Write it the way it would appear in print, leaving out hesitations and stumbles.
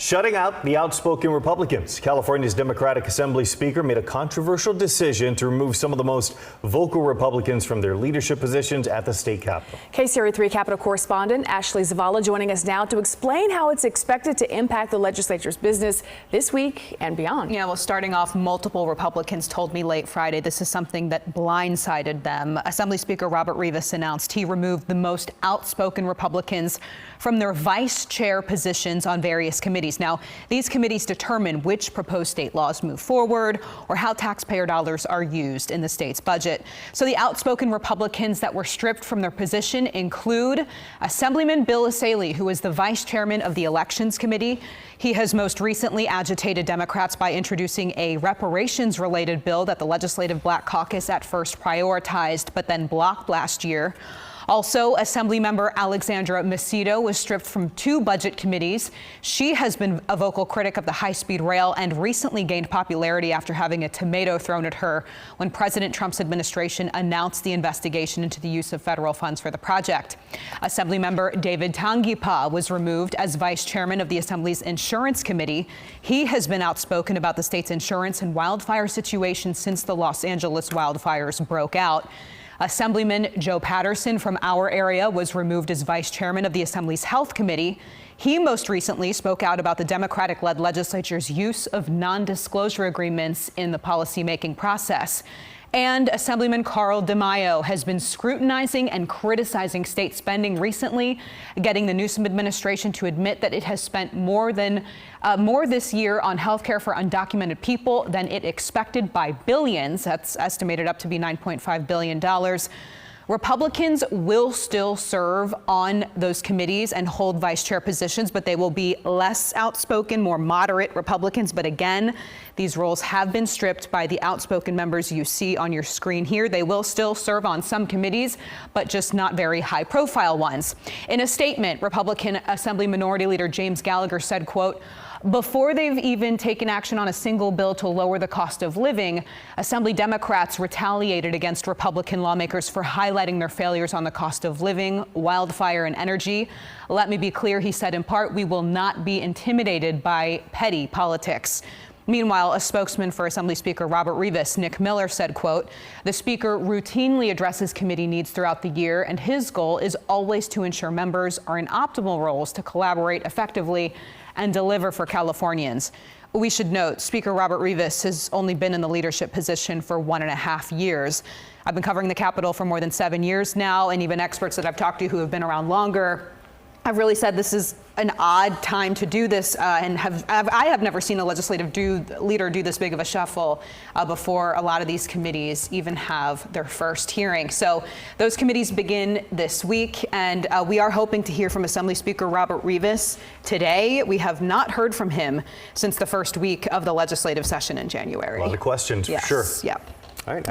Shutting out the outspoken Republicans. California's Democratic Assembly Speaker made a controversial decision to remove some of the most vocal Republicans from their leadership positions at the state capitol. KCRA 3 Capitol correspondent Ashley Zavala joining us now to explain how it's expected to impact the legislature's business this week and beyond. Yeah, well, starting off, multiple Republicans told me late Friday this is something that blindsided them. Assembly Speaker Robert Rivas announced he removed the most outspoken Republicans from their vice chair positions on various committees. Now, these committees determine which proposed state laws move forward or how taxpayer dollars are used in the state's budget. So the outspoken Republicans that were stripped from their position include Assemblyman Bill Essayli, who is the vice chairman of the Elections Committee. He has most recently agitated Democrats by introducing a reparations-related bill that the Legislative Black Caucus at first prioritized, but then blocked last year. Also, Assemblymember Alexandra Macedo was stripped from 2 budget committees. She has been a vocal critic of the high-speed rail and recently gained popularity after having a tomato thrown at her when President Trump's administration announced the investigation into the use of federal funds for the project. Assemblymember David Tanguipa was removed as vice chairman of the Assembly's Insurance Committee. He has been outspoken about the state's insurance and wildfire situation since the Los Angeles wildfires broke out. Assemblyman Joe Patterson from our area was removed as vice chairman of the Assembly's Health Committee. He most recently spoke out about the Democratic-led legislature's use of non-disclosure agreements in the policymaking process. And Assemblyman Carl DeMaio has been scrutinizing and criticizing state spending recently, getting the Newsom administration to admit that it has spent more this year on health care for undocumented people than it expected by billions. That's estimated up to be $9.5 billion. Republicans will still serve on those committees and hold vice chair positions, but they will be less outspoken, more moderate Republicans. But again, these roles have been stripped by the outspoken members you see on your screen here. They will still serve on some committees, but just not very high profile ones. In a statement, Republican Assembly Minority Leader James Gallagher said, quote, "Before they've even taken action on a single bill to lower the cost of living, Assembly Democrats retaliated against Republican lawmakers for highlighting their failures on the cost of living, wildfire, and energy. Let me be clear," he said in part, "we will not be intimidated by petty politics." Meanwhile, a spokesman for Assembly Speaker Robert Rivas, Nick Miller, said, quote, "The speaker routinely addresses committee needs throughout the year, and his goal is always to ensure members are in optimal roles to collaborate effectively and deliver for Californians." We should note, Speaker Robert Rivas has only been in the leadership position for 1.5 years. I've been covering the Capitol for more than 7 years now, and even experts that I've talked to who have been around longer have really said this is an odd time to do this, and I have never seen a legislative leader do this big of a shuffle before a lot of these committees even have their first hearing. So those committees begin this week, and we are hoping to hear from Assembly Speaker Robert Rivas today. We have not heard from him since the first week of the legislative session in January. A lot of questions, yes, for sure. Yep. All right.